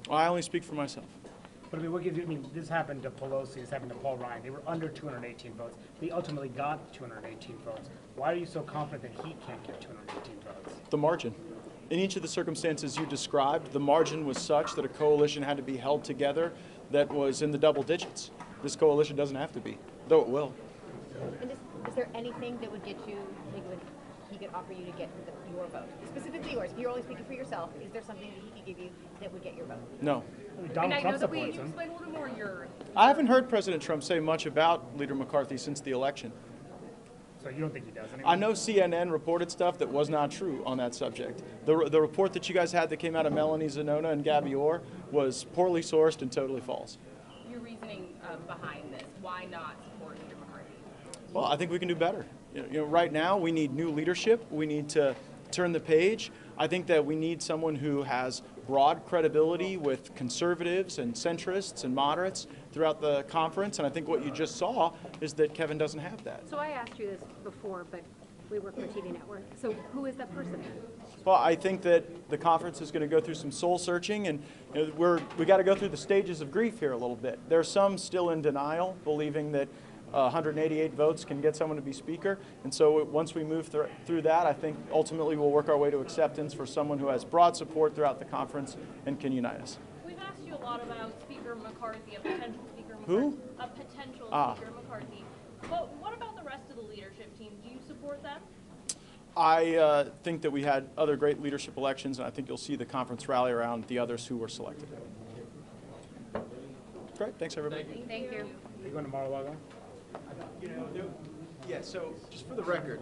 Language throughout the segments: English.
Well, I only speak for myself. But I mean, what gives you, I mean, this happened to Pelosi, this happened to Paul Ryan. They were under 218 votes. They ultimately got 218 votes. Why are you so confident that he can't get 218 votes? The margin. In each of the circumstances you described, the margin was such that a coalition had to be held together that was in the double digits. This coalition doesn't have to be, though it will. And is there anything that would get you, like, he could offer you to get your vote? Specifically yours. If you're only speaking for yourself, is there something that he could give you that would get your vote? No. Donald Trump supports Can you him. explain a little more your... I haven't heard President Trump say much about Leader McCarthy since the election. So you don't think he does? Anyway? I know CNN reported stuff that was not true on that subject. The report that you guys had that came out of Melanie Zanona and Gabby Orr was poorly sourced and totally false. Your reasoning behind this, why not support Leader McCarthy? Well, I think we can do better. Right now we need new leadership. We need to turn the page. I think that we need someone who has broad credibility with conservatives and centrists and moderates throughout the conference, and I think what you just saw is that Kevin doesn't have that. So I asked you this before, but we work for a TV network. So who is that person? Well, I think that the conference is going to go through some soul searching, and we got to go through the stages of grief here a little bit. There's some still in denial, believing that 188 votes can get someone to be speaker, and so once we move through that, I think ultimately we'll work our way to acceptance for someone who has broad support throughout the conference and can unite us. We've asked you a lot about Speaker McCarthy, a potential Speaker McCarthy. Who? A potential Speaker McCarthy. But what about the rest of the leadership team? Do you support them? I think that we had other great leadership elections, and I think you'll see the conference rally around the others who were selected. Great, thanks everybody. Thank you. Are you going to Mar-a-Lago? Yeah, so just for the record,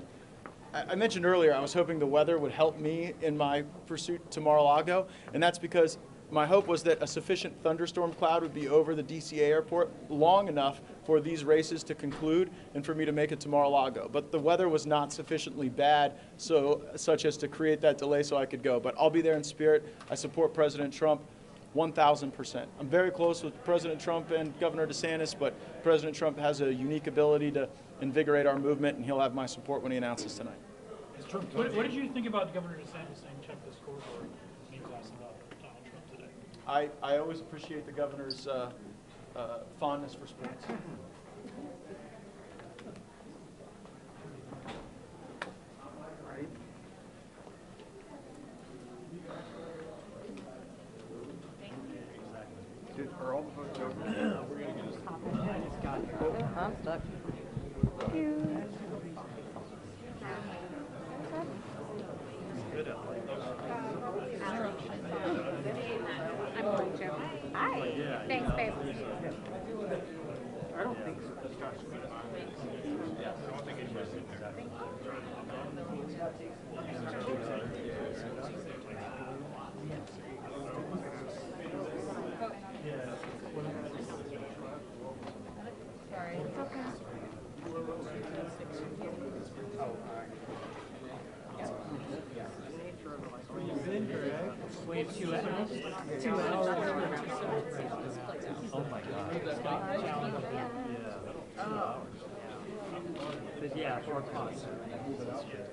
I mentioned earlier I was hoping the weather would help me in my pursuit to Mar-a-Lago, and that's because my hope was that a sufficient thunderstorm cloud would be over the DCA airport long enough for these races to conclude and for me to make it to Mar-a-Lago. But the weather was not sufficiently bad such as to create that delay so I could go. But I'll be there in spirit. I support President Trump 1,000%. I'm very close with President Trump and Governor DeSantis, but President Trump has a unique ability to invigorate our movement, and he'll have my support when he announces tonight. What did you think about Governor DeSantis saying check this corridor when he was asked about Donald Trump today? I always appreciate the governor's fondness for sports. Are all the votes over? I'm stuck. I'm going to. Hi. Thanks, babe. I don't think so. We have 2 hours. 2 hours. Oh my God. But yeah, 4 o'clock.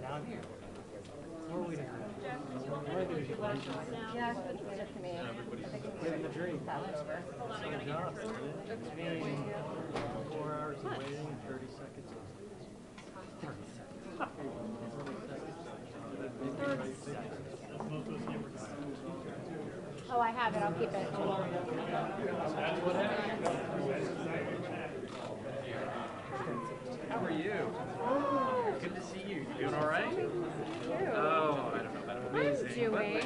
Down here. Where are we going? Yeah, it's good for me. In the dream. I mean, 4 hours of waiting, 30 seconds. 30 seconds. Oh, I have it. I'll keep it. How are you? Good to see you. You doing all right? Oh, I don't know about amazing. I'm doing.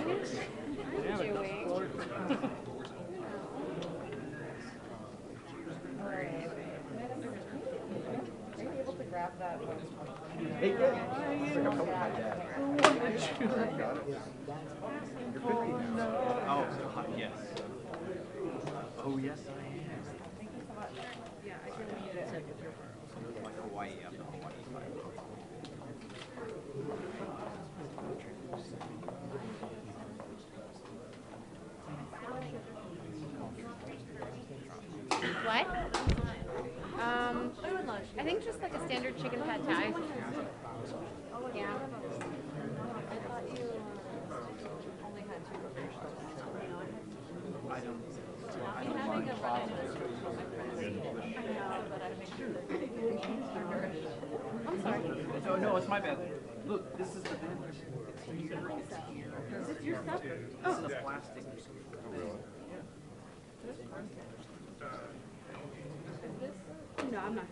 Are you able to grab that one? Hey, good. It's like a couple of my dad. You're 50 now. Oh, yes. Oh, yes, I am. Thank you so much. Yeah, I really need it. Like Hawaii, I'm the Hawaii type. What? I think just like a standard chicken pad thai. Yeah. I thought you only had 2 grocery stores. I don't mind positive. I'm sorry. No, no, it's my bad. Look, this is the bin. It's here. It's here. Is this your stuff? This is plastic. No, I'm not.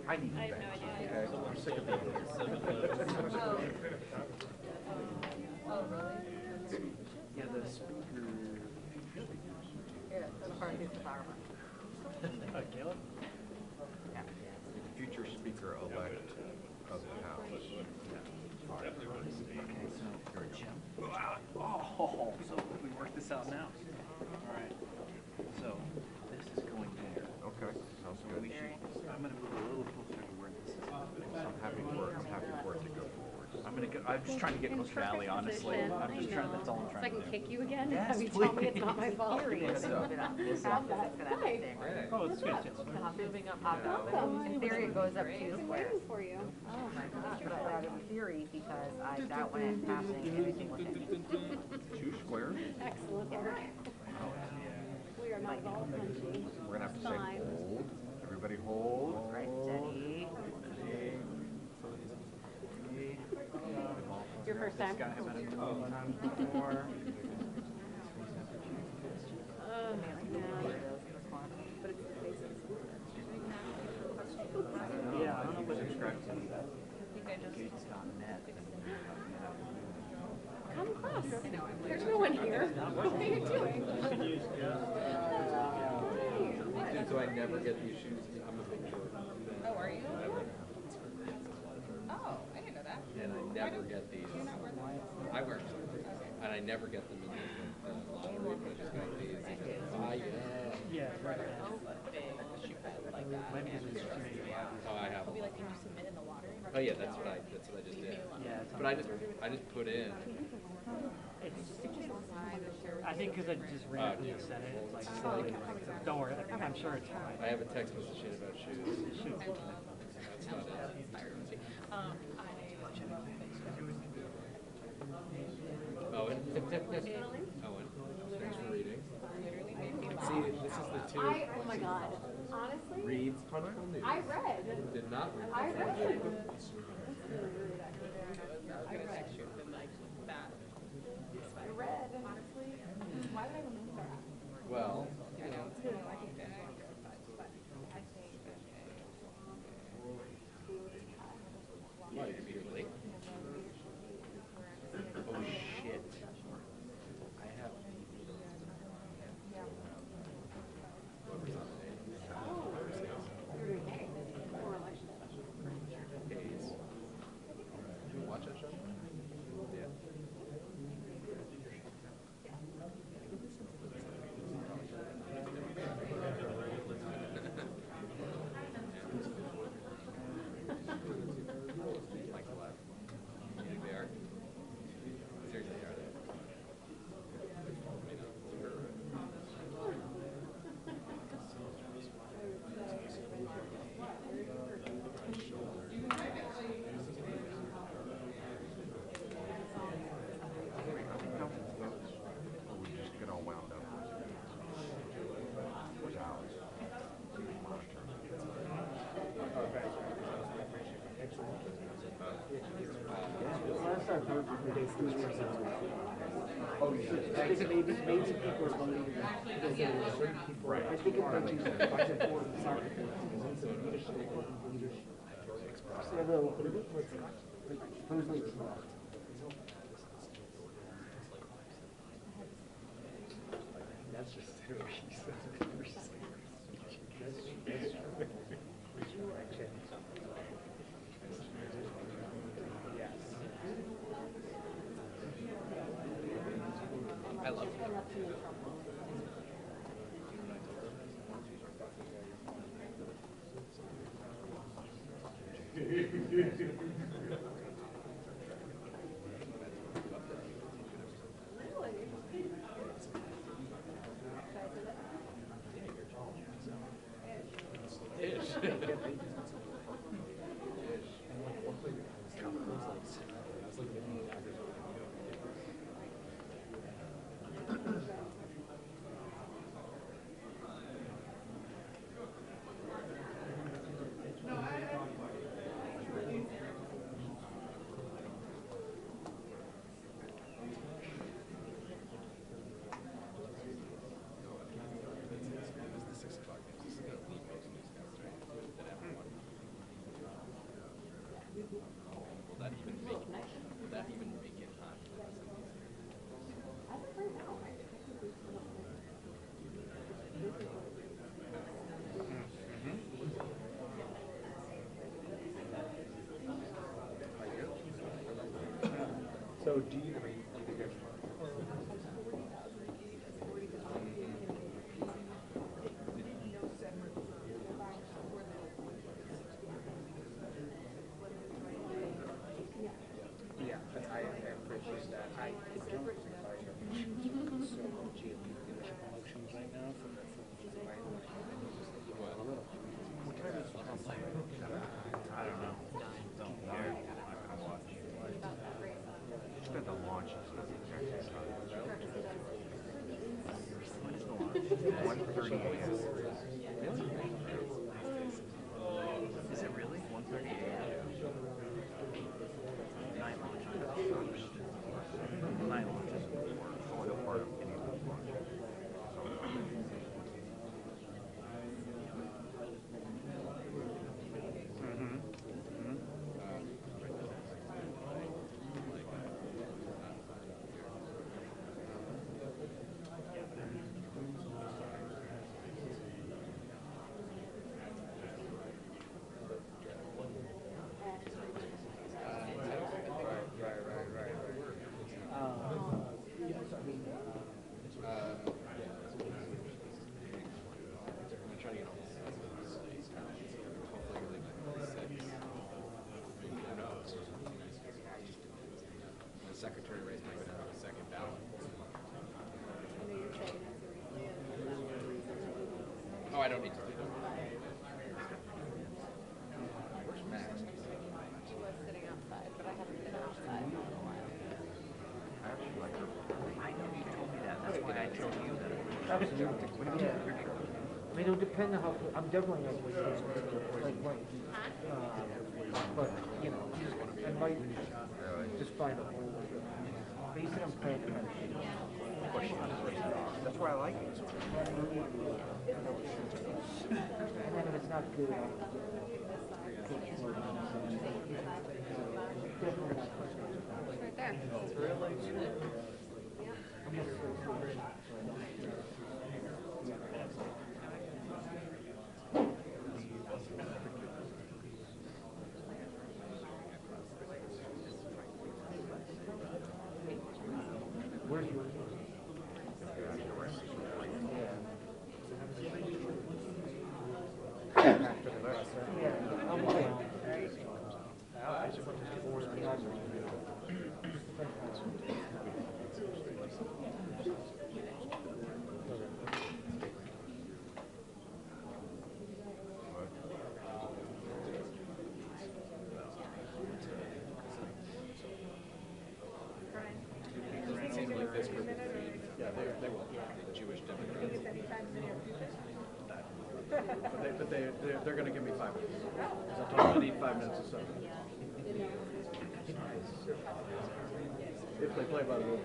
I need I it have back. no idea. Okay, I'm sick of being here. Oh, really? Yeah, the speaker. Yeah, that's part of the flower. Caleb? Future speaker elect of the House. Okay, so you're a Jim. Oh, so we work this out now. All right. So this is going there. Okay, sounds good. We should, I'm gonna move a little closer to where this is. I'm happy for it to go forward. I'm just trying to get closer to Allie, honestly. I'm just trying, that's all I'm So I trying can to do. kick you again? Yes, Have you tell me please. it's not my fault? It's gonna happen. It's gonna Hi. happen. Oh, it's good. Moving up. In theory, it goes up 2 I'm squares. waiting for you. Oh my gosh, but that in theory, because I doubt when it's happening, anything will hit. 2 squares? Excellent work. We are not at all punchy. We're gonna have to say Fine. hold. Everybody hold. Right, steady. Your first time? This guy I've met him a couple times before. But it's the faces. Yeah, I don't know what to describe to you. Gates.net. Come close. There's no one here. What are you doing? So I never get these shoes. I'm a big Jordan. Oh, are you? Oh, I didn't know that. And I never get these. I wear them. And I never get them in the lottery, but I just got these. Yeah. Oh, I have them. Like, can you submit in the lottery? Oh yeah, that's what I just did. Yeah. But I just put in. I think because I just ran from the Senate, it's like, don't worry, I'm sure it's fine. I have a text message in about shoes. Shoot. That's not it. Owen. Owen. Thanks for reading. See, this is the two. Oh my God. Honestly, Reads. I read. Did not read. I read. I read, honestly. Why would I remember that? Well, you know. Why, you're here late? Oh shit. I have. Whoever's on the days. Did you watch that show? Yeah. Like what? You think they are? Seriously, are they? Or we just get all wound up. Where's Alex? Last I heard, they still were Oh, shit. I think maybe people are voting because there were certain people. Right. I think it might be budget board and soccer field. So they'll put it in, like, supposedly it's not. That's just who he said. Yes. I love it. do you, I mean, you think there's Yeah, I appreciate that. I don't think so much leadership emotions right now from the I don't know. Don't care. I'm not gonna watch. Just got the launch. What is the launch? 1:30 a.m. Really? Is it really 1:30 a.m.? Night launch. Night launch is oil part of any launch. Secretary race might go down to the second ballot. Oh, I don't need to do that. Where's Max? She was sitting outside, but I haven't been outside in a while. I actually like her. I know you told me that. That's why I told you that. Absolutely. Yeah. I mean, it'll depend on how, I'm definitely not with this, like, but, you know, I might just find a whole, basically I'm playing kind of shit. That's why I like it. And then if it's not good, I'll coach more. Definitely not personal. Right there. I'm not afraid. Where's yours? Yeah, I'm like, It seems like this group is, yeah, they will, the Jewish Democrats. They're going to give me 5 minutes. Because I told them I need 5 minutes or so. If they play by the rules.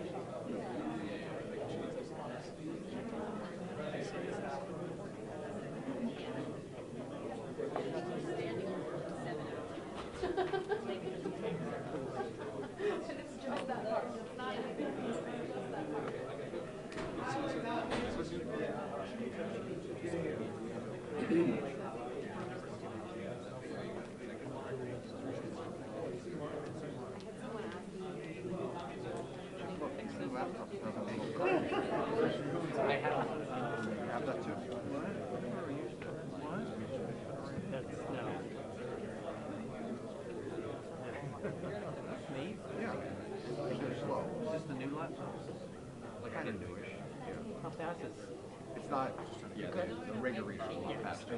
It's not, yeah, the rigor is a lot faster.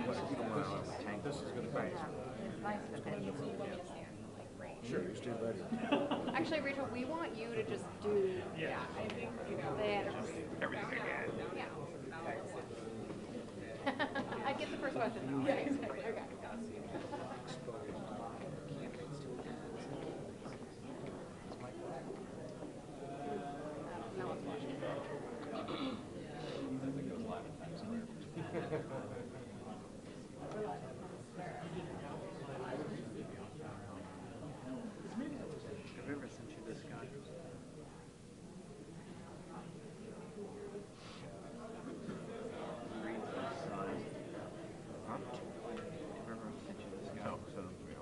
This is going to be It's nice, but then you understand, like, range. sure. You stand ready. Actually, Rachel, we want you to just do, I think, everything again. Yeah. I get the first question though. Yeah, exactly. Okay. No one's watching. Have I ever sent you this guy? Read this sign. Huh? Have I ever sent you this guy? No, send him to me.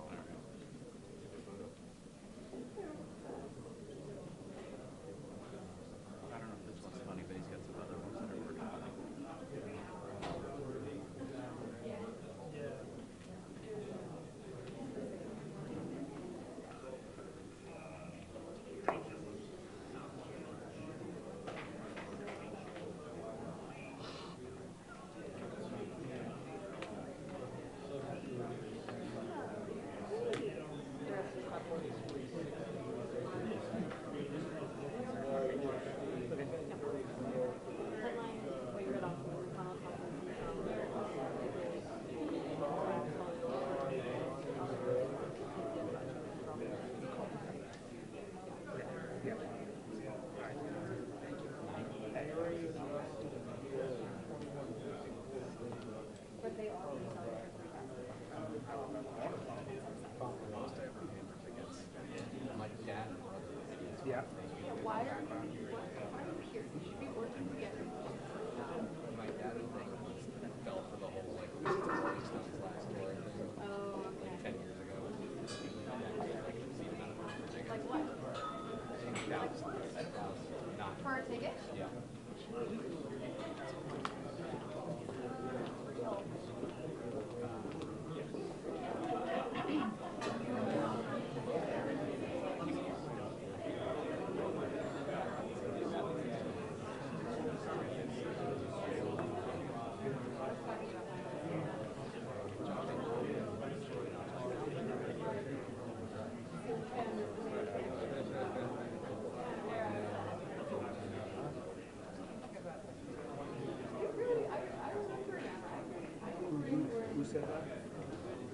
Who said that?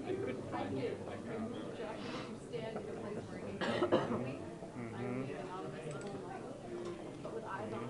I did. Josh, did you stand in a place where you can me? I would be anonymous the whole night, but with eyes on me.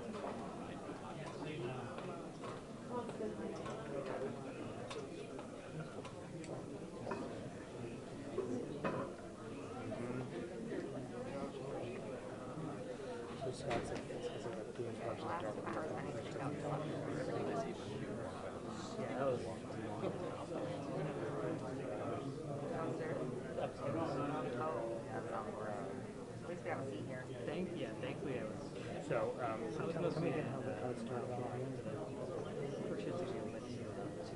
Thankfully I was. So, tell me again how it started off. First you to let you to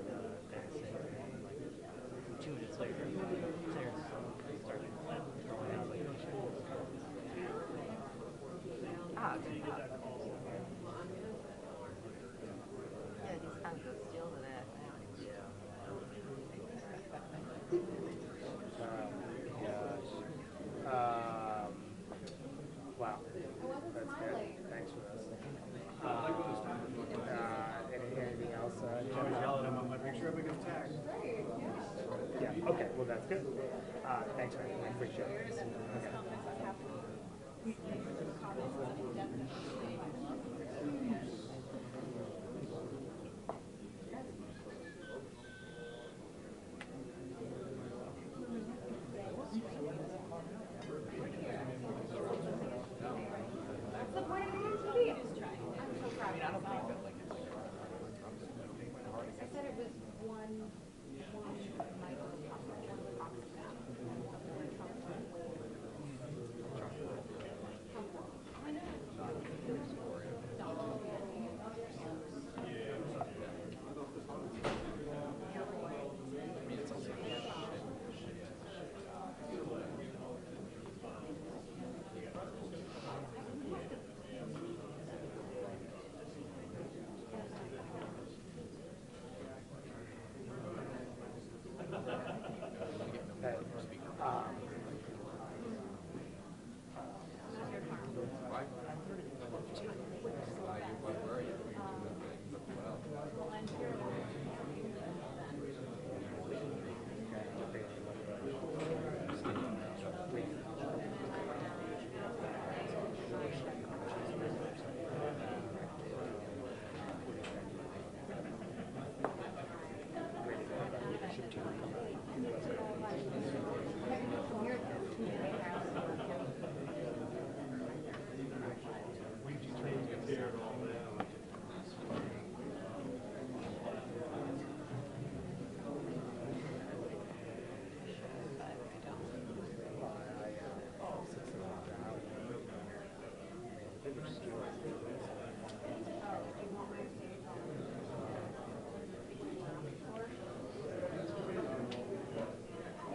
dancing, like 2 minutes later, Sarah started throwing out like, Ah, good job. Yeah, he's kind of good still to that. Wow. That's good. Thanks for this. Anything else? Yell at him on my picture of a gift tag. Yeah, okay, well that's good. Thanks, man. I appreciate it. Okay. That's the point of being on TV. I'm so proud of myself. I said it was one night one with Oxfam.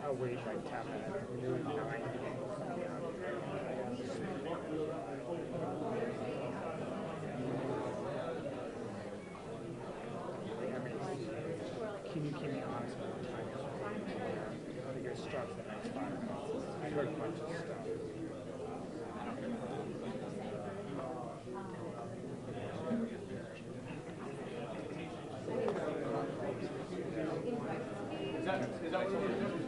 I'll wait like 10 minutes. Can you keep me honest with the time? I think it starts the next 5 minutes. I heard a bunch of stuff. Is that what you're doing?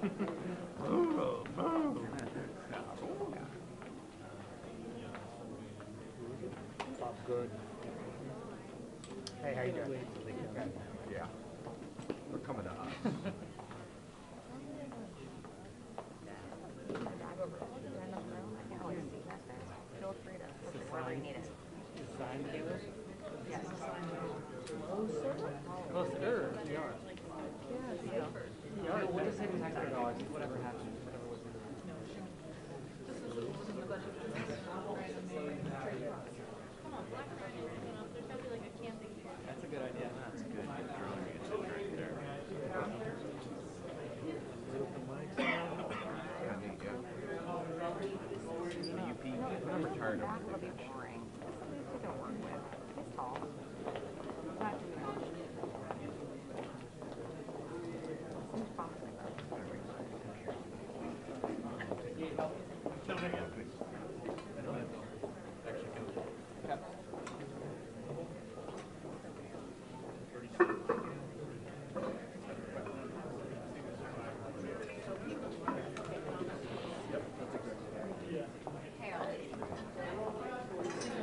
Good. Hey, how you doing? Yeah. They're coming to us. Closer, we are. We are. We're just saving taxpayer dollars. Whatever happens, whatever was in Come on, Black Friday, there's gotta be like a camping trip. That's a good idea. That's good. I'm retired over It'll be boring. This don't work with. He's tall. Not too much. Seems promising.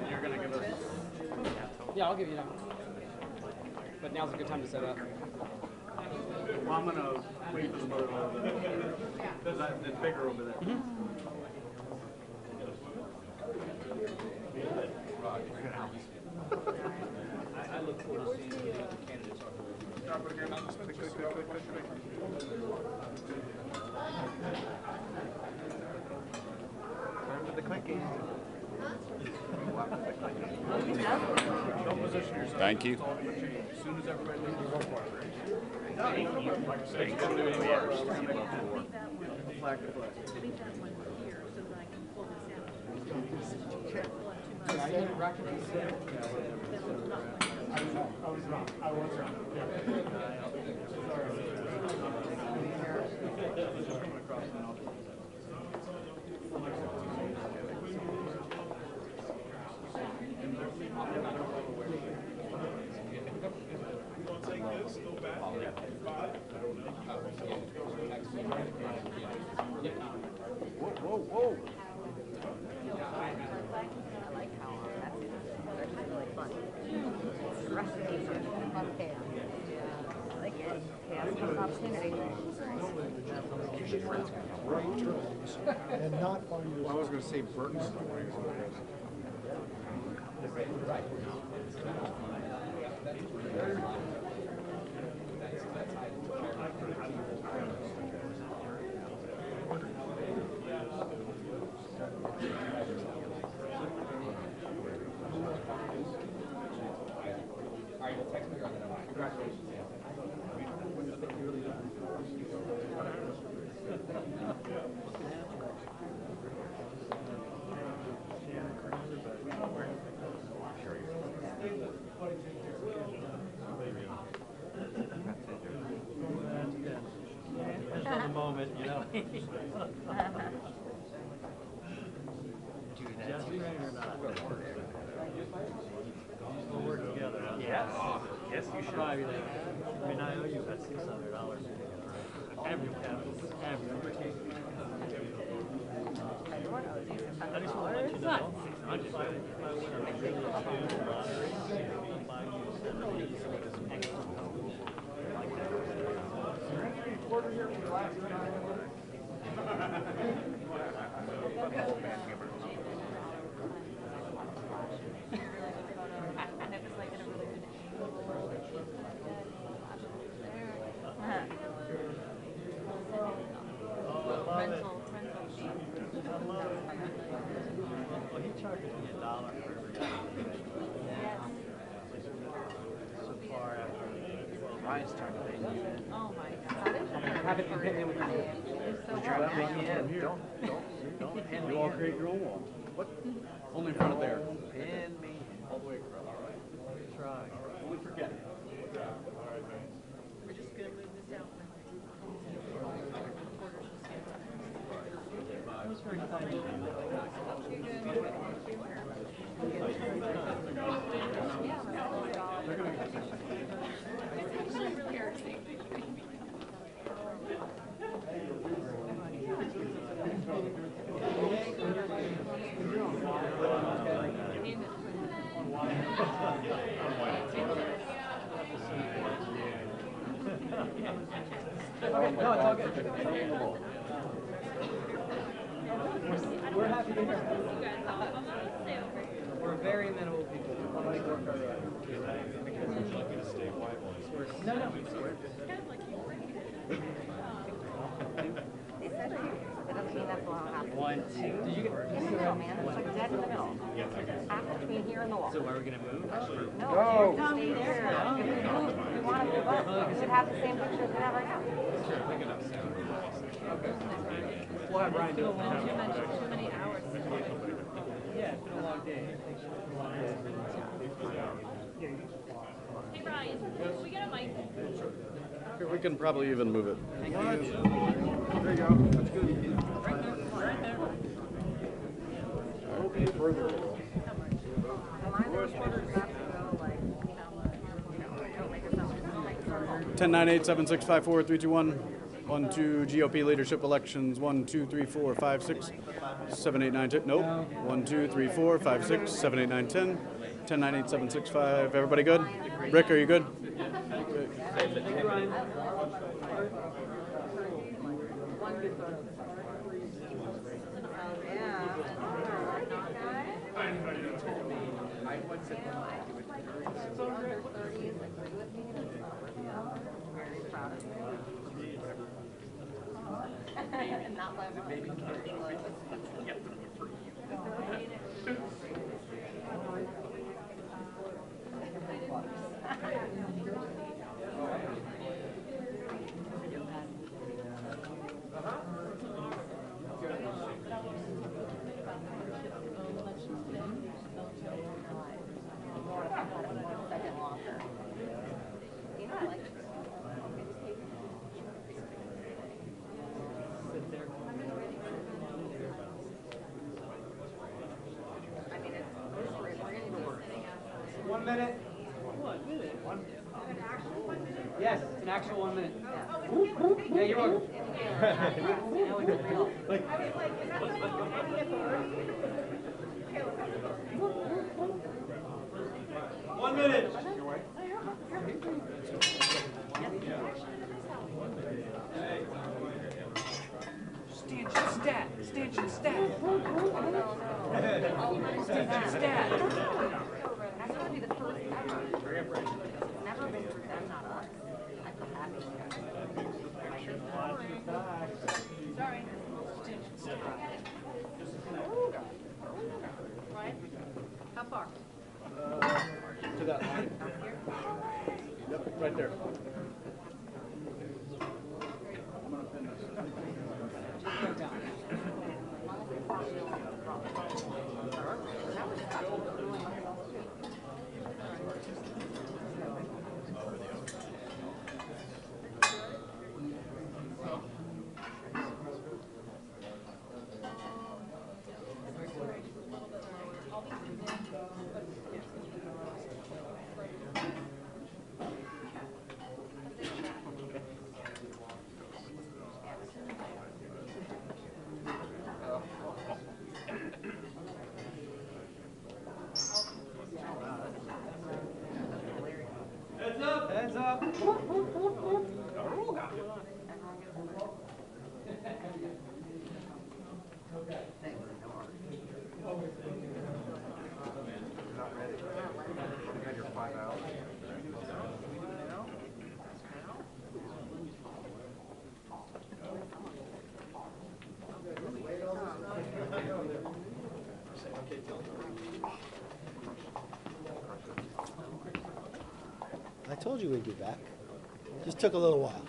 You're gonna give us. Yeah, I'll give you that. But now's a good time to set up. Well, I'm gonna wait for the motor a little bit. It's bigger over there. I look forward to seeing the candidates. Time for the clicking. Don't position yourself. Thank you. As soon as everybody leaves, you go for it. Flag to flag. Whoa, whoa, whoa. I like how that's just really funny. Recipe for chaos. I like it. Chaos is opportunity. And not find yourself. I was going to say Burton's. The moment, you know. Just right or not. We'll work together. Huh? Yes. Yes, you should. I mean, I owe you that $600 every I just want to let you know. I just, if I win a really true lottery, I'll buy you some extra like that. Well, he charges me $1 for every Yes. so far after. Ryan's trying to bang you in. Oh my God. Have it pin in with your name. So Trying to bang you hard. in. Don't pin me You all in. create your own wall. What? Only in front of there. Pin me. All the way across. All right. Try. Only forget it. We're just gonna move this out now. It was very kind of you. It's actually really irritating. No, it's all good. We're happy to hear. We're very amenable people. We want to make work our way. No, no. They said it doesn't mean that's what happened. 1, 2. Did you get? In the middle, man. It's like dead in the middle. Half between here and the wall. So are we gonna move? No, stay there. If we move, we want to move up. We should have the same pictures we have right now. We'll have Brian do it. Too many hours. Yeah, it's been a long day. Hey Brian, can we get a mic? We can probably even move it. Thank you. There you go. That's good. Right there. Right there. Further. Remind those photos not to go like, don't make yourself circle. 10, 9, 8, 7, 6, 5, 4, 3, 2, 1. 1, 2, GOP leadership elections. 1, 2, 3, 4, 5, 6, 7, 8, 9, 10. Nope. 1, 2, 3, 4, 5, 6, 7, 8, 9, 10. 10, 9, 8, 7, 6, 5. Everybody good? Rick, are you good? Thank you, Brian. And not let second longer. You know, I like Sit there. I mean, it's, we're going to be sitting out. 1 minute. 1 minute? Yes, an actual 1 minute. Yeah, you're welcome. Now it's real. One minute. Stanchion stat. Stanchion stat. Stanchion stat. That's going to be the first ever. It's never been through them, not us. I feel happy. Sorry. Brian, how far? To that line. Yep, right there. I'm gonna pin this. Heads up. I told you we'd be back. Just took a little while.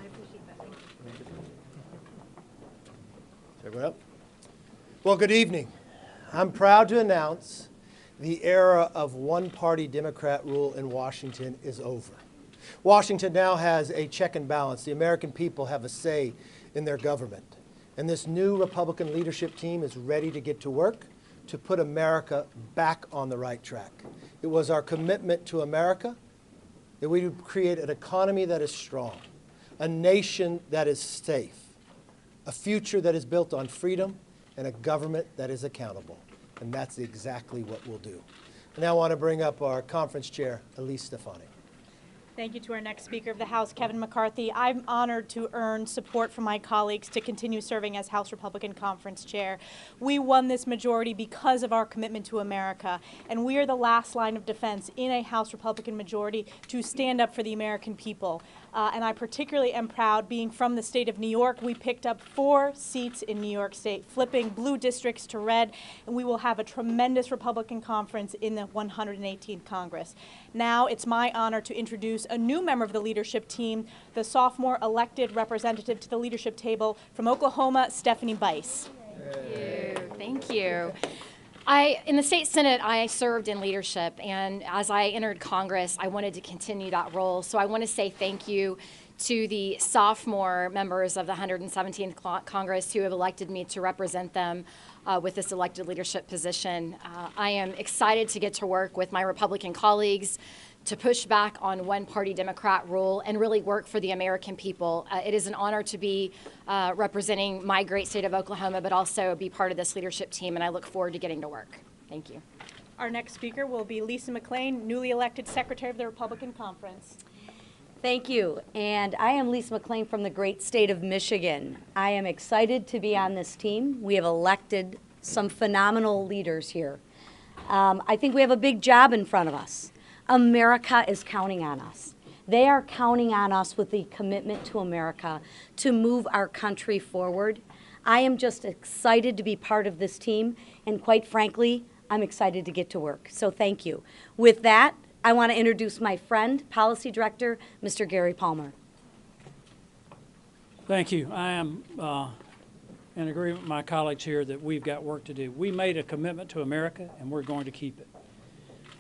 Everyone up? Well, good evening. I'm proud to announce the era of one-party Democrat rule in Washington is over. Washington now has a check and balance. The American people have a say in their government. And this new Republican leadership team is ready to get to work to put America back on the right track. It was our commitment to America that we would create an economy that is strong, a nation that is safe, a future that is built on freedom, and a government that is accountable. And that's exactly what we'll do. And now I want to bring up our conference chair, Elise Stefani. Thank you to our next Speaker of the House, Kevin McCarthy. I'm honored to earn support from my colleagues to continue serving as House Republican Conference Chair. We won this majority because of our commitment to America, and we are the last line of defense in a House Republican majority to stand up for the American people. And I particularly am proud, being from the state of New York, we picked up 4 seats in New York State, flipping blue districts to red, and we will have a tremendous Republican conference in the 118th Congress. Now it's my honor to introduce a new member of the leadership team, the sophomore elected representative to the leadership table from Oklahoma, Stephanie Bice. Thank you. In the state Senate, I served in leadership, and as I entered Congress, I wanted to continue that role. So I want to say thank you to the sophomore members of the 117th Congress who have elected me to represent them with this elected leadership position. I am excited to get to work with my Republican colleagues to push back on one-party Democrat rule and really work for the American people. It is an honor to be representing my great state of Oklahoma, but also be part of this leadership team, and I look forward to getting to work. Thank you. Our next speaker will be Lisa McClain, newly elected Secretary of the Republican Conference. Thank you. And I am Lisa McClain from the great state of Michigan. I am excited to be on this team. We have elected some phenomenal leaders here. I think we have a big job in front of us. America is counting on us. They are counting on us with the commitment to America to move our country forward. I am just excited to be part of this team, and quite frankly, I'm excited to get to work. So thank you. With that, I want to introduce my friend, Policy Director, Mr. Gary Palmer. Thank you. I am in agreement with my colleagues here that we've got work to do. We made a commitment to America, and we're going to keep it.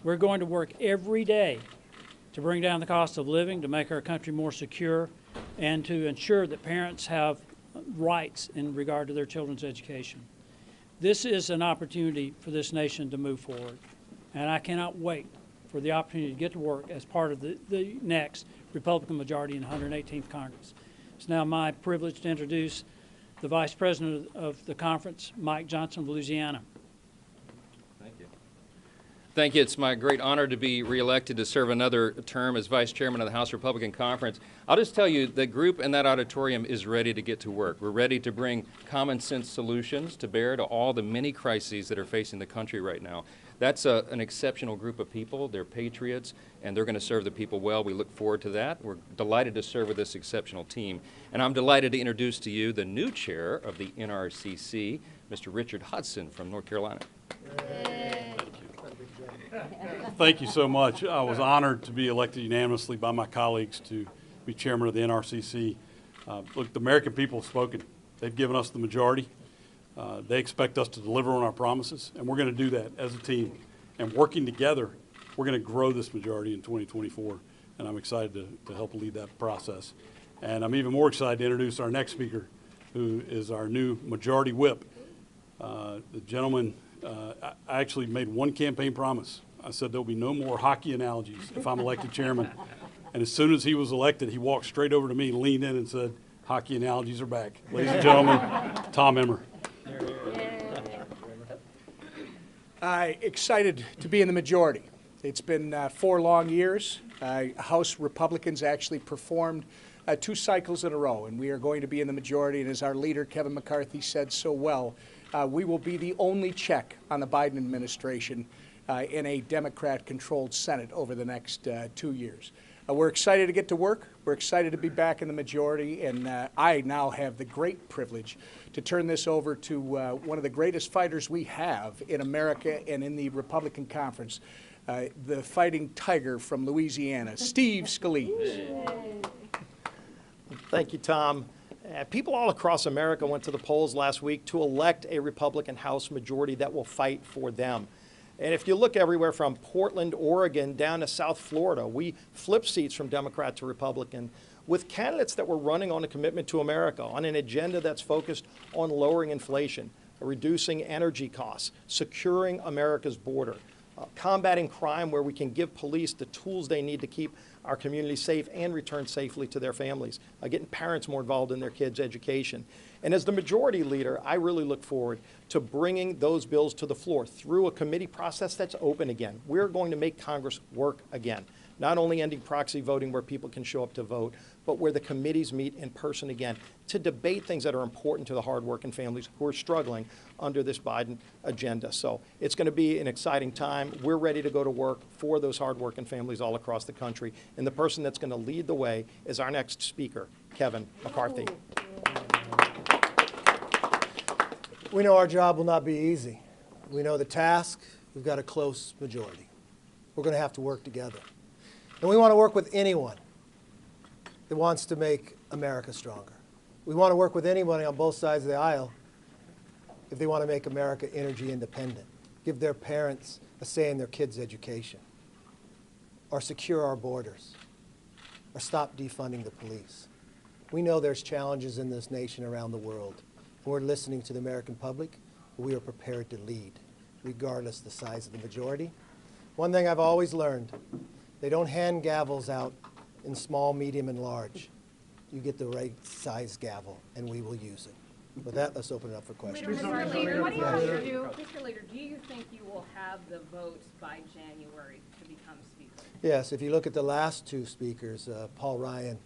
We're going to work every day to bring down the cost of living, to make our country more secure, and to ensure that parents have rights in regard to their children's education. This is an opportunity for this nation to move forward, and I cannot wait for the opportunity to get to work as part of the next Republican majority in the 118th Congress. It's now my privilege to introduce the Vice President of the conference, Mike Johnson of Louisiana. Thank you. It's my great honor to be reelected to serve another term as Vice Chairman of the House Republican Conference. I'll just tell you, the group in that auditorium is ready to get to work. We're ready to bring common sense solutions to bear to all the many crises that are facing the country right now. That's an exceptional group of people. They're patriots, and they're going to serve the people well. We look forward to that. We're delighted to serve with this exceptional team. And I'm delighted to introduce to you the new chair of the NRCC, Mr. Richard Hudson from North Carolina. Thank you so much. I was honored to be elected unanimously by my colleagues to be chairman of the NRCC. Look, the American people have spoken. They've given us the majority. They expect us to deliver on our promises, and we're going to do that as a team. And working together, we're going to grow this majority in 2024, and I'm excited to help lead that process. And I'm even more excited to introduce our next speaker, who is our new majority whip. The gentleman, I actually made one campaign promise. I said there'll be no more hockey analogies if I'm elected chairman. And as soon as he was elected, he walked straight over to me, leaned in and said, hockey analogies are back. Ladies and gentlemen, Tom Emmer. Excited to be in the majority. It's been 4 long years. House Republicans actually performed 2 cycles in a row, and we are going to be in the majority. And as our leader, Kevin McCarthy, said so well, we will be the only check on the Biden administration in a Democrat-controlled Senate over the next 2 years. We're excited to get to work. We're excited to be back in the majority, and I now have the great privilege to turn this over to one of the greatest fighters we have in America and in the Republican Conference, the fighting tiger from Louisiana, Steve Scalise. Thank you, Tom. People all across America went to the polls last week to elect a Republican House majority that will fight for them. And if you look everywhere from Portland, Oregon, down to South Florida, we flipped seats from Democrat to Republican with candidates that were running on a commitment to America, on an agenda that's focused on lowering inflation, reducing energy costs, securing America's border, combating crime where we can give police the tools they need to keep our community safe and return safely to their families, getting parents more involved in their kids' education. And as the majority leader, I really look forward to bringing those bills to the floor through a committee process that's open again. We're going to make Congress work again. not only ending proxy voting where people can show up to vote, but where the committees meet in person again to debate things that are important to the hardworking families who are struggling under this Biden agenda. So it's going to be an exciting time. We're ready to go to work for those hardworking families all across the country. And the person that's going to lead the way is our next speaker, Kevin McCarthy. We know our job will not be easy. We know the task. We've got a close majority. We're going to have to work together. And we want to work with anyone that wants to make America stronger. We want to work with anybody on both sides of the aisle if they want to make America energy independent, give their parents a say in their kids' education, or secure our borders, or stop defunding the police. We know there's challenges in this nation around the world. And we're listening to the American public. We are prepared to lead, regardless of the size of the majority. One thing I've always learned, they don't hand gavels out in small, medium, and large. You get the right size gavel, and we will use it. With that, let's open it up for questions. Mr. Leader, do you think you will have the votes by January to become Speaker? Yes, if you look at the last two speakers, Paul Ryan,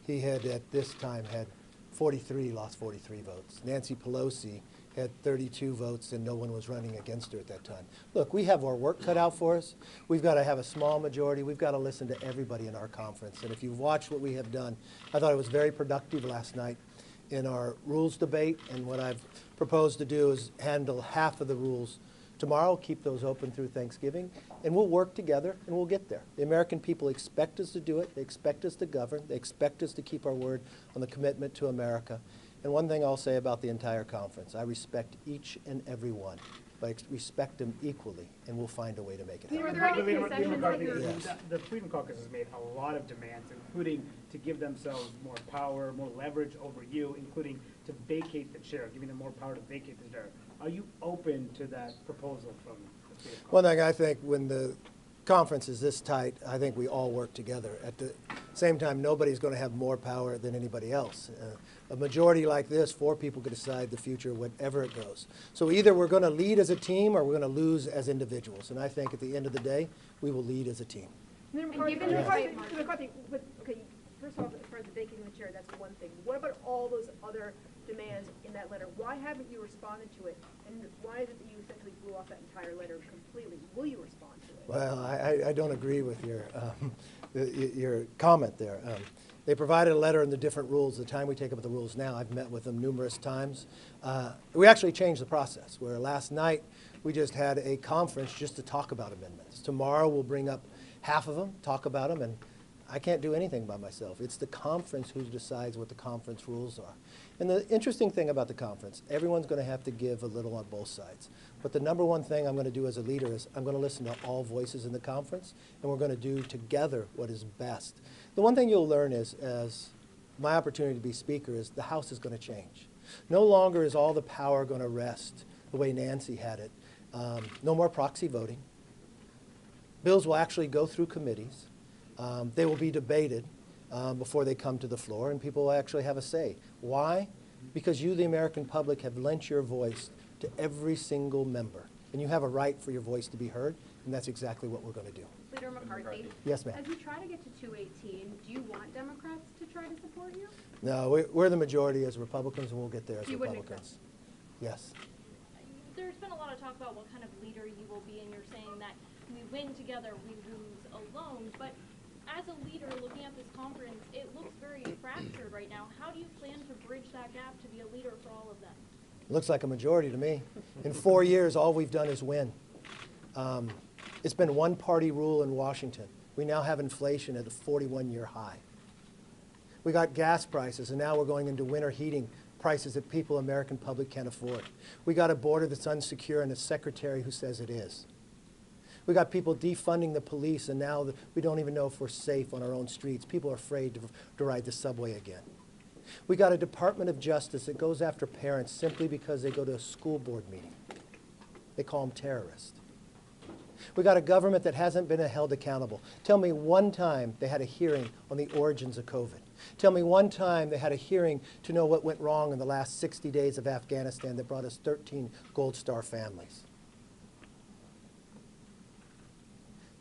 he had at this time had 43, lost 43 votes. Nancy Pelosi had 32 votes and no one was running against her at that time. Look, we have our work cut out for us. We've got to have a small majority. We've got to listen to everybody in our conference. And if you've watched what we have done, I thought it was very productive last night in our rules debate. And what I've proposed to do is handle half of the rules tomorrow, keep those open through Thanksgiving, and we'll work together and we'll get there. The American people expect us to do it. They expect us to govern. They expect us to keep our word on the commitment to America. And one thing I'll say about the entire conference, I respect each and every one, but I respect them equally, and we'll find a way to make it happen. The Freedom Caucus has made a lot of demands, including to give themselves more power, more leverage over you, including to vacate the chair, giving them more power to vacate the chair. Are you open to that proposal from the Freedom Caucus? One thing I think, when the conference is this tight, I think we all work together. At the same time, nobody's going to have more power than anybody else. A majority like this, 4 people could decide the future, whatever it goes. So either we're going to lead as a team or we're going to lose as individuals. And I think at the end of the day, we will lead as a team. McCarthy, okay, first off, as far as the vacating the chair, that's one thing. What about all those other demands in that letter? Why haven't you responded to it? And why is it that you essentially blew off that entire letter completely? Will you respond to it? Well, I don't agree with your comment there. They provided a letter in the different rules. The time we take up the rules now, I've met with them numerous times. We actually changed the process, where last night we just had a conference just to talk about amendments. Tomorrow we'll bring up half of them, talk about them, and I can't do anything by myself. It's the conference who decides what the conference rules are. And the interesting thing about the conference, everyone's going to have to give a little on both sides. But the number one thing I'm going to do as a leader is I'm going to listen to all voices in the conference, and we're going to do together what is best. The one thing you'll learn is, as my opportunity to be Speaker, is the House is going to change. No longer is all the power going to rest the way Nancy had it. No more proxy voting. Bills will actually go through committees. They will be debated before they come to the floor, and people will actually have a say. Why? Because you, the American public, have lent your voice to every single member, and you have a right for your voice to be heard, and that's exactly what we're going to do. Leader McCarthy. Yes, ma'am. As you try to get to 218, do you want Democrats to try to support you? No, we're the majority as Republicans, and we'll get there as You wouldn't Republicans. Yes. There's been a lot of talk about what kind of leader you will be, and you're saying that we win together, we lose alone. But as a leader, looking at this conference, it looks very fractured right now. How do you plan to bridge that gap to be a leader for all of them? Looks like a majority to me. In 4 years, all we've done is win. It's been one-party rule in Washington. We now have inflation at a 41-year high. We got gas prices, and now we're going into winter heating prices that people, American public, can't afford. We got a border that's unsecure and a secretary who says it is. We got people defunding the police, and now we don't even know if we're safe on our own streets. People are afraid to ride the subway again. We got a Department of Justice that goes after parents simply because they go to a school board meeting. They call them terrorists. We got a government that hasn't been held accountable. Tell me one time they had a hearing on the origins of COVID. Tell me one time they had a hearing to know what went wrong in the last 60 days of Afghanistan that brought us 13 Gold Star families.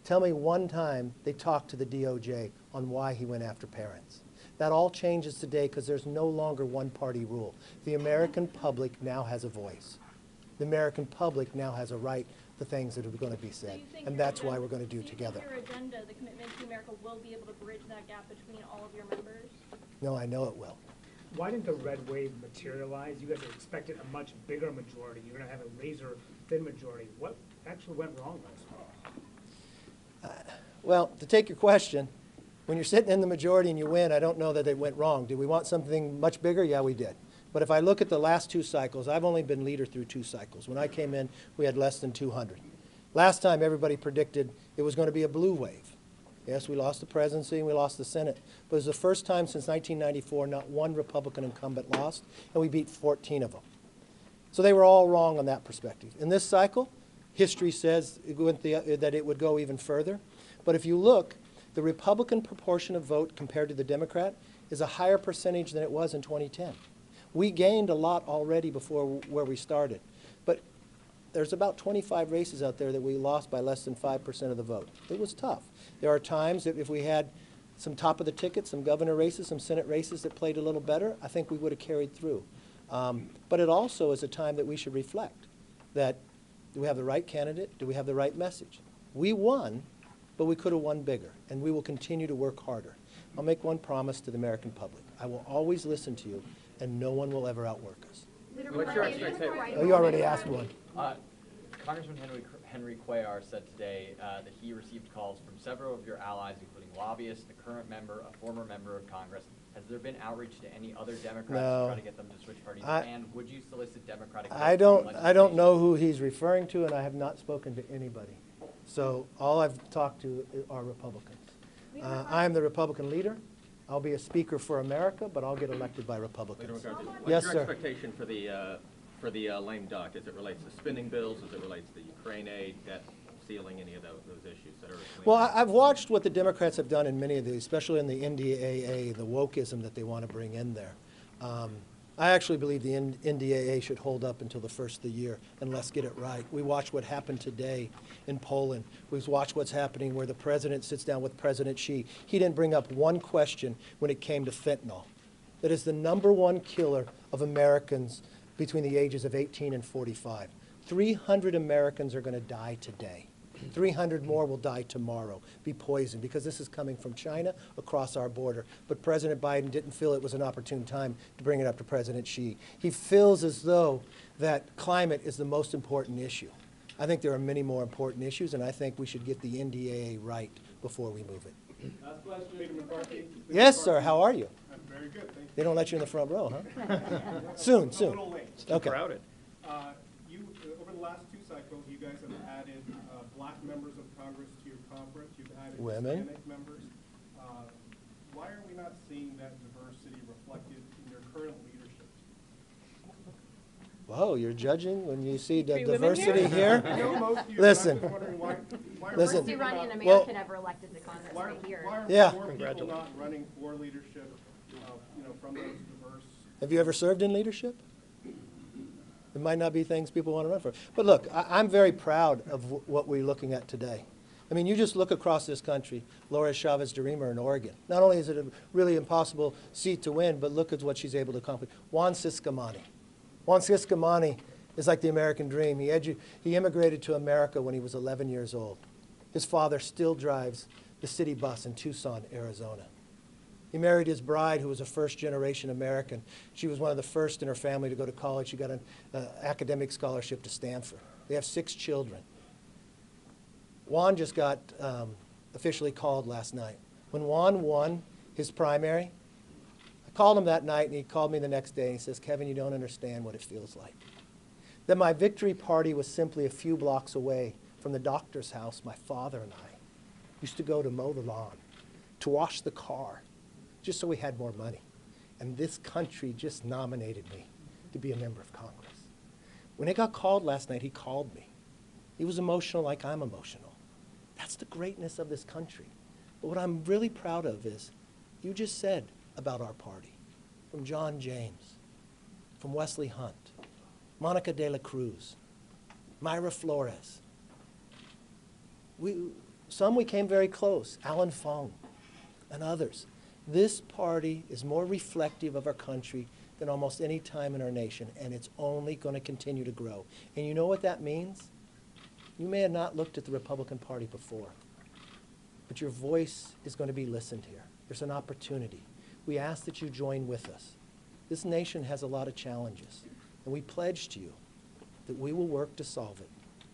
Tell me one time they talked to the DOJ on why he went after parents. That all changes today because there's no longer one-party rule. The American public now has a voice. The American public now has a right to things that are going to be said, and that's why we're going to do together. Your agenda, the commitment to America, will be able to bridge that gap between all of your members? No, I know it will. Why didn't the red wave materialize? You guys expected a much bigger majority. You're going to have a razor-thin majority. What actually went wrong last fall? Well, to take your question, when you're sitting in the majority and you win, I don't know that it went wrong. Did we want something much bigger? Yeah, we did. But if I look at the last 2 cycles, I've only been leader through 2 cycles. When I came in, we had less than 200. Last time, everybody predicted it was going to be a blue wave. Yes, we lost the presidency and we lost the Senate. But it was the first time since 1994 not one Republican incumbent lost, and we beat 14 of them. So they were all wrong on that perspective. In this cycle, history says that it would go even further. But if you look, the Republican proportion of vote compared to the Democrat is a higher percentage than it was in 2010. We gained a lot already before where we started. But there's about 25 races out there that we lost by less than 5% of the vote. It was tough. There are times that if we had some top of the ticket, some governor races, some Senate races that played a little better, I think we would have carried through. But it also is a time that we should reflect that, do we have the right candidate? Do we have the right message? We won, but we could have won bigger, and we will continue to work harder. I'll make one promise to the American public. I will always listen to you, and no one will ever outwork us. What's your expectation? Oh, you already asked one. Congressman Henry Cuellar said today that he received calls from several of your allies, including lobbyists, a current member, a former member of Congress. Has there been outreach to any other Democrats to try to get them to switch parties? And would you solicit Democratic? I don't know who he's referring to, and I have not spoken to anybody. So all I've talked to are Republicans. I am the Republican leader. I'll be a speaker for America, but I'll get elected by Republicans. Yes, What's your sir. expectation for the lame duck as it relates to spending bills, as it relates to Ukraine aid, debt ceiling, any of those issues that are? Well, I've watched what the Democrats have done in many of these, especially in the NDAA, the wokeism that they want to bring in there. I actually believe the NDAA should hold up until the first of the year, and let's get it right. We watched what happened today in Poland. We've watched what's happening where the president sits down with President Xi. He didn't bring up one question when it came to fentanyl. That is the #1 killer of Americans between the ages of 18 and 45. 300 Americans are going to die today. 300 more will die tomorrow, be poisoned, because this is coming from China across our border. But President Biden didn't feel it was an opportune time to bring it up to President Xi. He feels as though that climate is the most important issue. I think there are many more important issues, and I think we should get the NDAA right before we move it. Last question. Kevin McCarthy. Yes, sir. How are you? I'm very good, thank you. They don't let you in the front row, huh? Soon, soon. A little late. It's too crowded. Over the last 2 cycles, you guys have added black members of Congress to your conference. You've added Women. Hispanic members. Why are we not seeing that diversity reflected in your current leadership? Whoa, you're judging when you see the 3 women diversity here? here? I know most of you, Listen. but I'm just wondering why Listen. First Iranian American Well, ever elected to Congress Why right here. are Yeah. more people not running for leadership, from those diverse? Have you ever served in leadership? It might not be things people want to run for. But look, I'm very proud of what we're looking at today. I mean, you just look across this country, Laura Chavez DeRemer in Oregon. Not only is it a really impossible seat to win, but look at what she's able to accomplish. Juan Ciscomani. Juan Ciscomani is like the American dream. He immigrated to America when he was 11 years old. His father still drives the city bus in Tucson, Arizona. He married his bride, who was a first-generation American. She was one of the first in her family to go to college. She got an academic scholarship to Stanford. They have 6 children. Juan just got officially called last night. When Juan won his primary, I called him that night, and he called me the next day, and he says, "Kevin, you don't understand what it feels like. That my victory party was simply a few blocks away from the doctor's house my father and I used to go to mow the lawn, to wash the car, just so we had more money. And this country just nominated me to be a member of Congress." When it got called last night, he called me. He was emotional like I'm emotional. That's the greatness of this country. But what I'm really proud of is, you just said about our party, from John James, from Wesley Hunt, Monica De La Cruz, Myra Flores. Some we came very close, Alan Fung and others. This party is more reflective of our country than almost any time in our nation, and it's only going to continue to grow. And you know what that means? You may have not looked at the Republican Party before, but your voice is going to be listened here. There's an opportunity. We ask that you join with us. This nation has a lot of challenges, and we pledge to you that we will work to solve it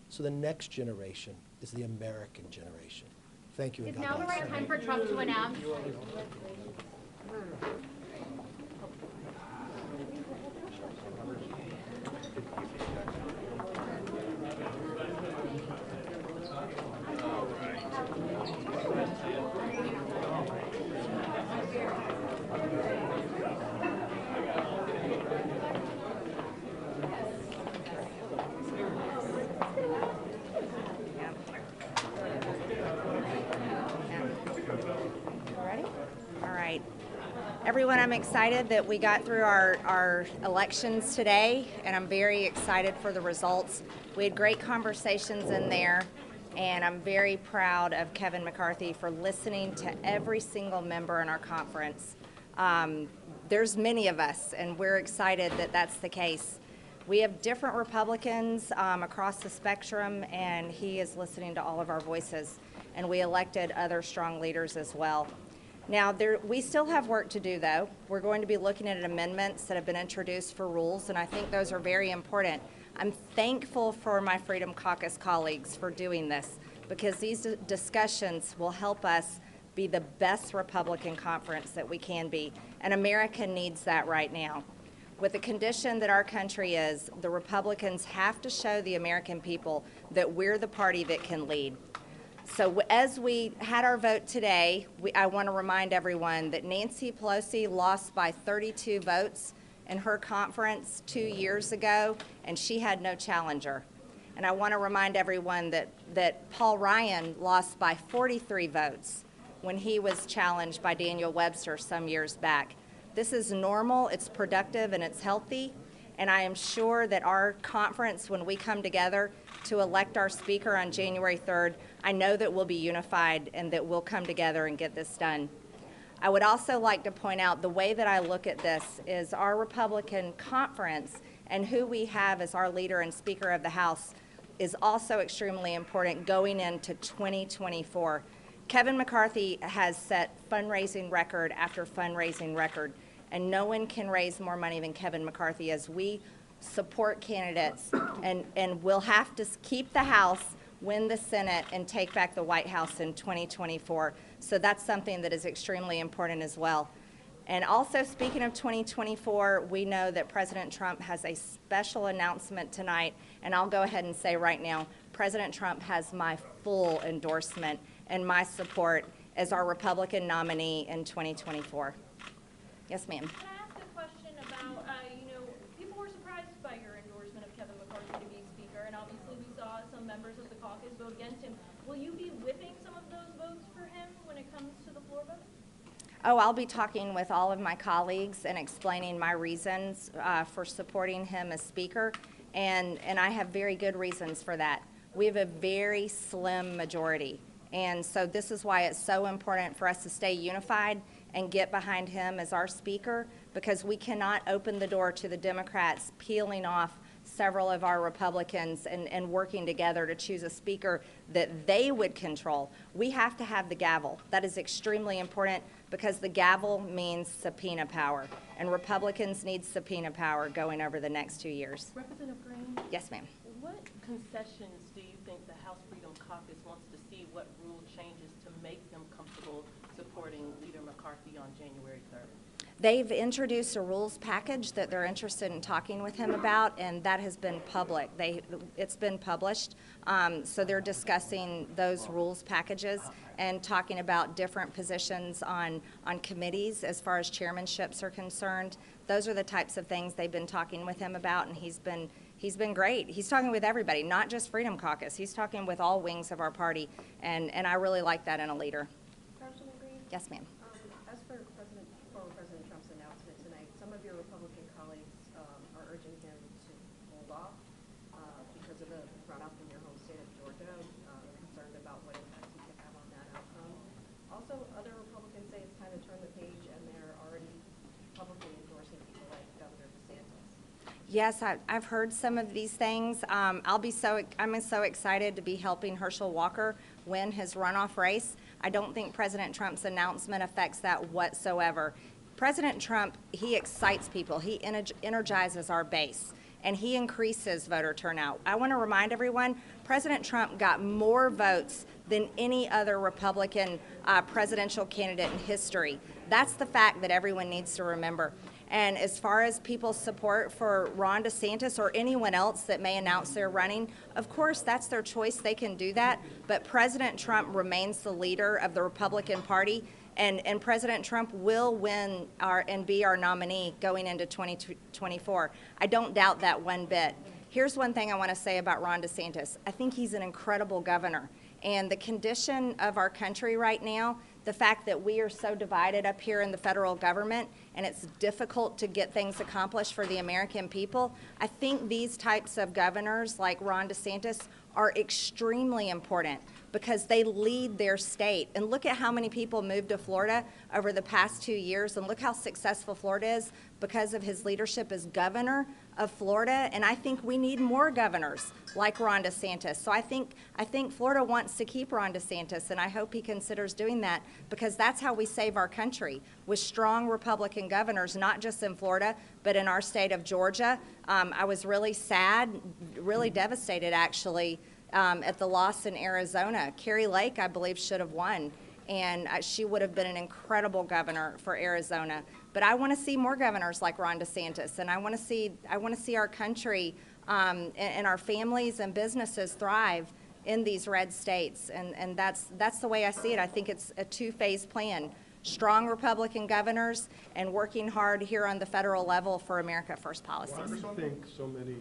so the next generation is the American generation. Thank you, and Is God now the bless. right time for Trump to announce? Ready? All right. Everyone, I'm excited that we got through our elections today, and I'm very excited for the results. We had great conversations in there, and I'm very proud of Kevin McCarthy for listening to every single member in our conference. There's many of us, and we're excited that that's the case. We have different Republicans across the spectrum, and he is listening to all of our voices. And we elected other strong leaders as well. Now, we still have work to do, though. We're going to be looking at amendments that have been introduced for rules, and I think those are very important. I'm thankful for my Freedom Caucus colleagues for doing this, because these discussions will help us be the best Republican conference that we can be, and America needs that right now. With the condition that our country is, the Republicans have to show the American people that we're the party that can lead. So as we had our vote today, I want to remind everyone that Nancy Pelosi lost by 32 votes in her conference 2 years ago, and she had no challenger. And I want to remind everyone that Paul Ryan lost by 43 votes when he was challenged by Daniel Webster some years back. This is normal, it's productive, and it's healthy. And I am sure that our conference, when we come together to elect our speaker on January 3rd, I know that we'll be unified and that we'll come together and get this done. I would also like to point out the way that I look at this is our Republican conference and who we have as our leader and Speaker of the House is also extremely important going into 2024. Kevin McCarthy has set fundraising record after fundraising record, and no one can raise more money than Kevin McCarthy as we support candidates, and we'll have to keep the House, win the Senate, and take back the White House in 2024. So that's something that is extremely important as well. And also, speaking of 2024, we know that President Trump has a special announcement tonight, and I'll go ahead and say right now, President Trump has my full endorsement and my support as our Republican nominee in 2024. Yes, ma'am. Can I ask a question about, people were surprised by your endorsement of Kevin McCarthy to be Speaker, and obviously we saw some members of the caucus vote against him. Will you be whipping some of those votes for him when it comes to the floor vote? Oh, I'll be talking with all of my colleagues and explaining my reasons for supporting him as Speaker, and I have very good reasons for that. We have a very slim majority, and so this is why it's so important for us to stay unified and get behind him as our Speaker, because we cannot open the door to the Democrats peeling off several of our Republicans and working together to choose a Speaker that they would control. We have to have the gavel. That is extremely important because the gavel means subpoena power, and Republicans need subpoena power going over the next 2 years. Representative Green? Yes, ma'am. What concessions do you think the House Freedom Caucus wants to see? What rule changes to make them comfortable supporting Leader McCarthy on January 3rd? They've introduced a rules package that they're interested in talking with him about, and that has been public. It's been published, so they're discussing those rules packages and talking about different positions on committees as far as chairmanships are concerned. Those are the types of things they've been talking with him about, and he's been great. He's talking with everybody, not just Freedom Caucus. He's talking with all wings of our party, and I really like that in a leader. Congresswoman Green? Yes, ma'am. As for former President Trump's announcement tonight, some of your Republican colleagues are urging him to hold off because of the runoff in your home state of Georgia, concerned about what impact he could have also other Republicans say it's time to turn the page and they're already publicly endorsing people like Governor DeSantis. Yes, I've heard some of these things. I'm so excited to be helping Herschel Walker win his runoff race. I don't think President Trump's announcement affects that whatsoever. President Trump, he excites people. He energizes our base, and he increases voter turnout. I want to remind everyone, President Trump got more votes than any other Republican presidential candidate in history. That's the fact that everyone needs to remember. And as far as people's support for Ron DeSantis or anyone else that may announce they're running, of course, that's their choice. They can do that. But President Trump remains the leader of the Republican Party, and President Trump will win and be our nominee going into 2024. I don't doubt that one bit. Here's one thing I want to say about Ron DeSantis. I think he's an incredible governor. And the condition of our country right now, the fact that we are so divided up here in the federal government and it's difficult to get things accomplished for the American people, I think these types of governors like Ron DeSantis are extremely important because they lead their state. And look at how many people moved to Florida over the past 2 years, and look how successful Florida is because of his leadership as governor of Florida. And I think we need more governors like Ron DeSantis. So I think Florida wants to keep Ron DeSantis, and I hope he considers doing that because that's how we save our country, with strong Republican governors, not just in Florida, but in our state of Georgia. I was really sad, really devastated actually, at the loss in Arizona. Carrie Lake, I believe, should have won, and she would have been an incredible governor for Arizona. But I want to see more governors like Ron DeSantis, and I want to see our country and our families and businesses thrive in these red states, and that's the way I see it. I think it's a two-phase plan: strong Republican governors and working hard here on the federal level for America First policies. Why do you think so many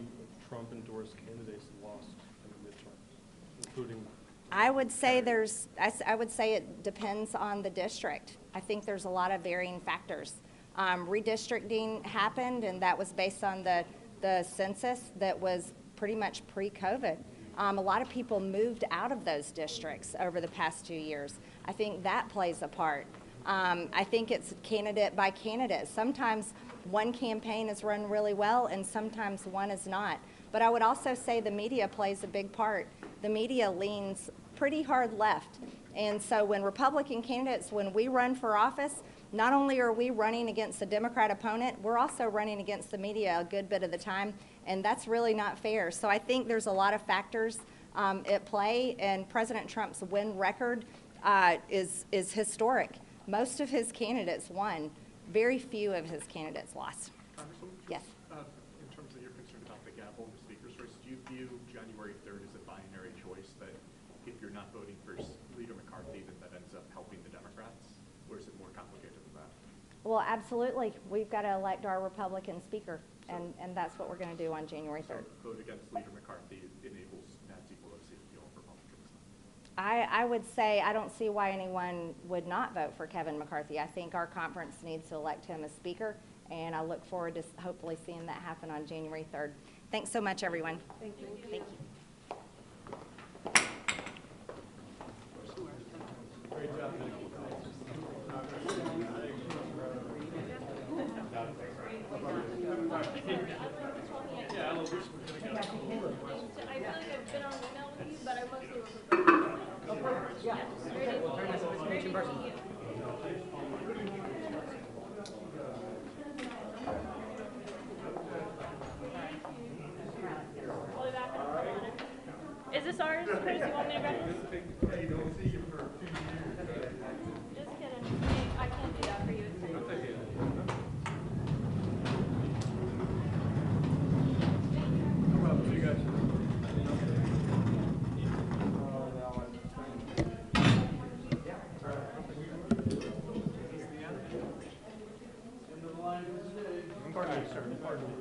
Trump-endorsed candidates lost in the midterms, including? I would say it depends on the district. I think there's a lot of varying factors. Redistricting happened, and that was based on the census that was pretty much pre-COVID. A lot of people moved out of those districts over the past 2 years. I think that plays a part. I think it's candidate by candidate. Sometimes one campaign is run really well, and sometimes one is not. But I would also say the media plays a big part. The media leans pretty hard left. And so when Republican candidates, when we run for office, not only are we running against a Democrat opponent, we're also running against the media a good bit of the time, and that's really not fair. So I think there's a lot of factors at play, and President Trump's win record is historic. Most of his candidates won. Very few of his candidates lost. Congresswoman, yes. In terms of your concern about the gavel in the speaker's race, do you view January 3rd as a binary choice, that if you're not voting for Leader McCarthy, that ends up helping the Democrats? Or is it more complicated than that? Well, absolutely. We've got to elect our Republican speaker, and that's what we're going to do on January 3rd. So vote against Leader McCarthy enables Nancy Pelosi to deal with Republicans? I would say I don't see why anyone would not vote for Kevin McCarthy. I think our conference needs to elect him as speaker, and I look forward to hopefully seeing that happen on January 3rd. Thanks so much, everyone. Thank you. Thank you. Great job. Yeah, I feel like I've been on email with you, but I mostly work with Yeah. Very nice to meet you in person. Is this ours, Chris? You want me to grab it? You don't see him for 2 years. Just kidding. I can't do that for you. Well, you guys. Pardon me, sir. Pardon me.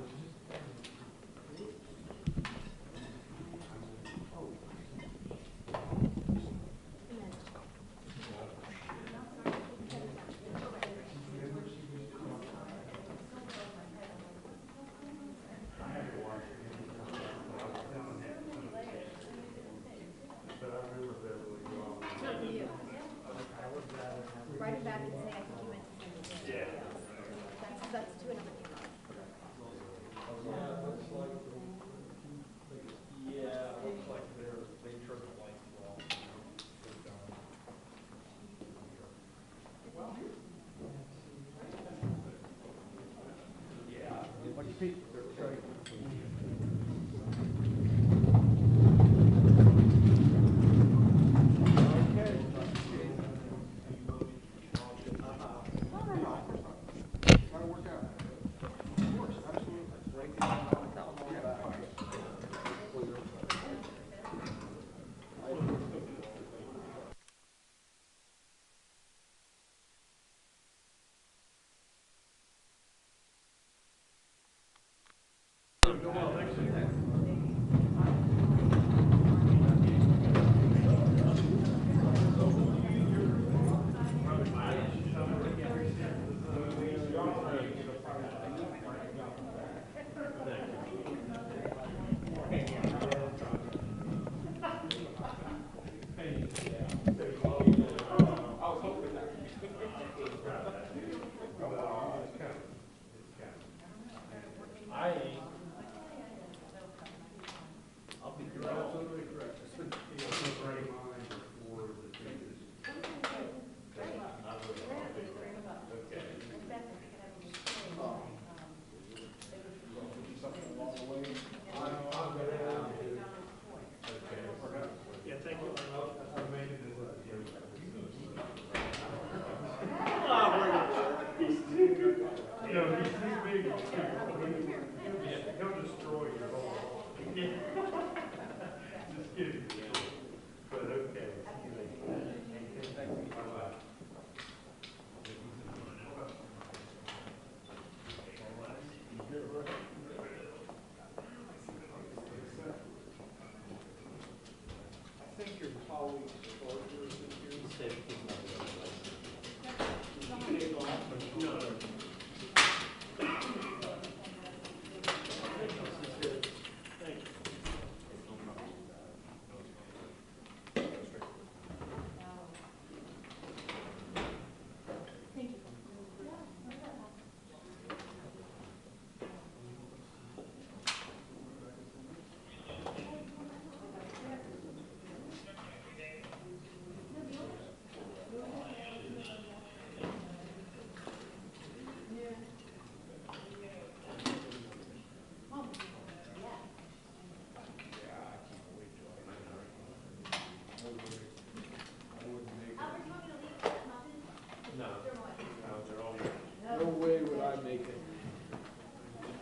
No way would I make it.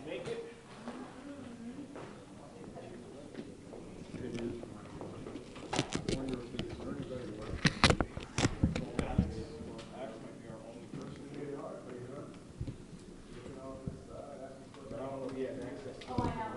Make it? Yeah, access.